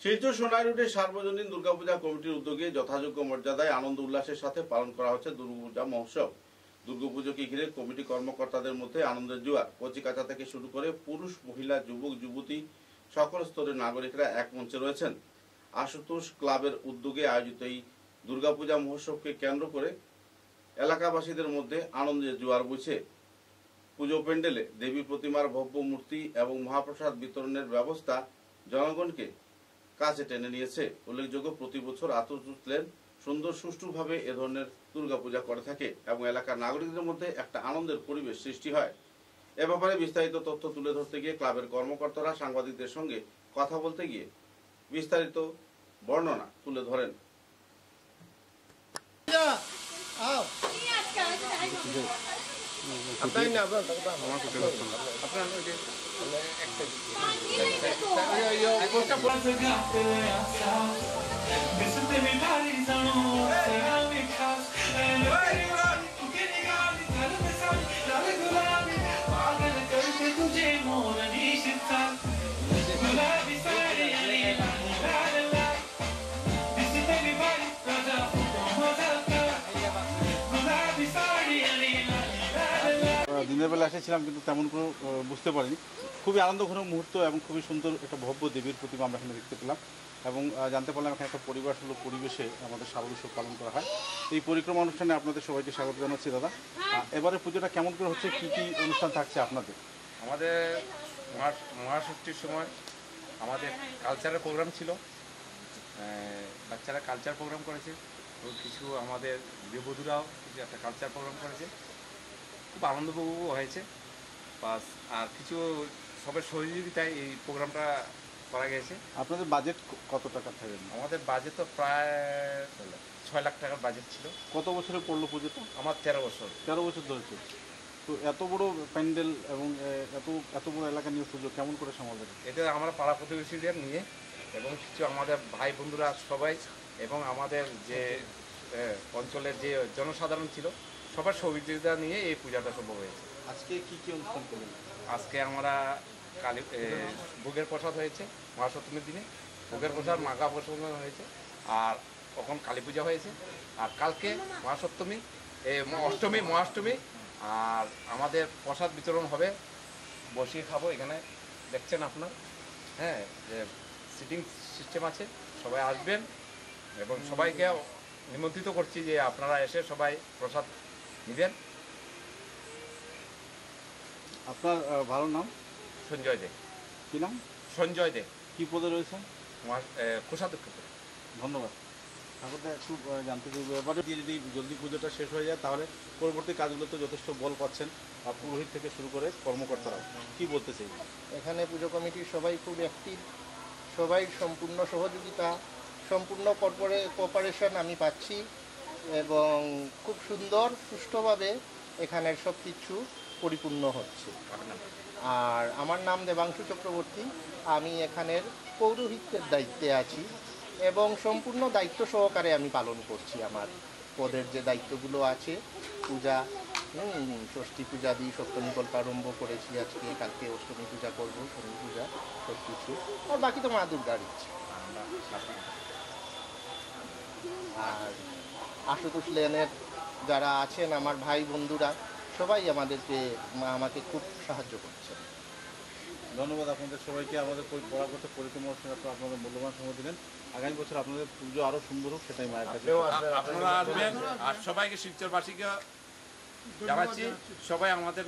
শিলচর সোনারুটে সার্বজনীন দুর্গাপূজা কমিটির উদ্যোগে যথাযোগ্য মর্যাদায় আনন্দ উল্লাসের সাথে পালন করা হচ্ছে দুর্গাপূজা মহোৎসব। দুর্গাপুজোকে ঘিরে কমিটি কর্মকর্তাদের মধ্যে আনন্দের জোয়ার। কচিকাঁচা থেকে শুরু করে পুরুষ, মহিলা, যুবক, যুবতী সকল স্তরের নাগরিকরা এক মঞ্চে রয়েছেন। আশুতোষ ক্লাবের উদ্যোগে আয়োজিত এই দুর্গাপূজা মহোৎসবকে কেন্দ্র করে এলাকাবাসীদের মধ্যে আনন্দের জোয়ার বইছে। পুজো প্যান্ডেলে দেবী প্রতিমার ভব্য মূর্তি এবং মহাপ্রসাদ বিতরণের ব্যবস্থা জনগণকে কাছে টেনে নিয়েছে। উল্লেখযোগ্য, প্রতি বছর আশুতোষ লেন সুন্দর সুষ্ঠুভাবে এ ধরনের দুর্গাপূজা করে থাকে এবং এলাকার নাগরিকদের মধ্যে একটা আনন্দের পরিবেশ সৃষ্টি হয়। এ ব্যাপারে বিস্তারিত তথ্য তুলে ধরতে গিয়ে ক্লাবের কর্মকর্তারা সাংবাদিকদের সঙ্গে কথা বলতে গিয়ে বিস্তারিত বর্ণনা তুলে ধরেন। দিনের বেলা এসেছিলাম কিন্তু তেমন কোনো বুঝতে পারিনি। খুবই আনন্দঘন মুহূর্ত এবং খুবই সুন্দর একটা ভব্য দেবীর প্রতিমা আমরা এখানে দেখতে পেলাম এবং জানতে পারলাম এখানে একটা পরিবারসুলভ পরিবেশে আমাদের শারদোৎসব পালন করা হয়। এই পরিক্রমা অনুষ্ঠানে আপনাদের সবাইকে স্বাগত জানাচ্ছি। দাদা, এবারে পুজোটা কেমন করে হচ্ছে, কী কী অনুষ্ঠান থাকছে আপনাদের? আমাদের মহাষষ্ঠীর সময় আমাদের কালচারাল প্রোগ্রাম ছিল, বাচ্চারা কালচার প্রোগ্রাম করেছে, কিছু আমাদের গৃহবধূরাও কিছু একটা কালচার প্রোগ্রাম করেছে, খুব আনন্দপ্রভু হয়েছে। বাস আর কিছু সবের সহযোগিতায় এই প্রোগ্রামটা করা গেছে। আপনাদের বাজেট কত টাকা থাকে? আমাদের বাজেট তো প্রায় 6 লাখ টাকার বাজেট ছিল। কত বছরে পড়লো পুজোটা? আমার 13 বছর। 13 বছর ধরে চলছে। তো এত বড় প্যান্ডেল এবং এত বড় এলাকা নিয়ে পুজো কেমন করে সামাল? এটা আমরা পাড়া প্রতিবেশীদের নিয়ে এবং কিছু আমাদের ভাই বন্ধুরা সবাই এবং আমাদের যে অঞ্চলের যে জনসাধারণ ছিল সবার সহযোগিতা নিয়ে এই পূজাটা সম্ভব হয়েছে। আজকে কি কি অনুষ্ঠান করলেন? আজকে আমরা ভোগের প্রসাদ হয়েছে, মহাসপ্তমীর দিনে ভোগের প্রসাদ মাঘা প্রসাদ হয়েছে, আর তখন কালী পূজা হয়েছে, আর কালকে মহাসপ্তমী, অষ্টমী, মহাষ্টমী, আর আমাদের প্রসাদ বিতরণ হবে। বসিয়ে খাবো, এখানে দেখছেন আপনার, হ্যাঁ, যে সিটিং সিস্টেম আছে, সবাই আসবেন এবং সবাইকে নিমন্ত্রিত করছি যে আপনারা এসে সবাই প্রসাদ নেবেন। আপনার ভালো নাম? সঞ্জয় দে। কি নাম? সঞ্জয় দে। কি পদে রয়েছেন? কোষাধ্যক্ষ। ধন্যবাদ। ঠাকুরদা, একটু জানতে চাইবো, এবারে যদি জলদি পুজোটা শেষ হয়ে যায় তাহলে পরবর্তী কাজগুলোতে যথেষ্ট বল পাচ্ছেন, আর পুরোহিত থেকে শুরু করে কর্মকর্তারা কি বলতে চাই? এখানে পুজো কমিটির সবাই খুব অ্যাক্টিভ, সবাই সম্পূর্ণ সহযোগিতা, সম্পূর্ণ কোঅপারেশন আমি পাচ্ছি এবং খুব সুন্দর সুষ্ঠুভাবে এখানের সব কিছু পরিপূর্ণ হচ্ছে। আর আমার নাম দেবাংশু চক্রবর্তী, আমি এখানের পৌরোহিত্যের দায়িত্বে আছি এবং সম্পূর্ণ দায়িত্ব সহকারে আমি পালন করছি আমার পদের যে দায়িত্বগুলো আছে। পূজা, ষষ্ঠী পূজা দিয়ে সপ্তমী কল্প আরম্ভ করেছি, আজকে কালকে অষ্টমী পূজা করব, শনি পূজা, সব কিছু, আর বাকি তো মা দুর্গার ইচ্ছে। আর আশুতোষ লেনের যারা আছেন আমার ভাই বন্ধুরা সবাই আমাকে খুব সাহায্য করছে। ধন্যবাদ আপনাদের সবাইকে। আমাদের পরামর্শ পরিক্রমা অনুষ্ঠানে আপনাদের মূল্যবান সময় দিলেন। আগামী বছর আপনাদের পুজো আরও সুন্দর হোক, সেটাই মায়ের কাছে আপনারা আসবেন। আর সবাইকে শিলচরবাসীকে জানাচ্ছি, সবাই আমাদের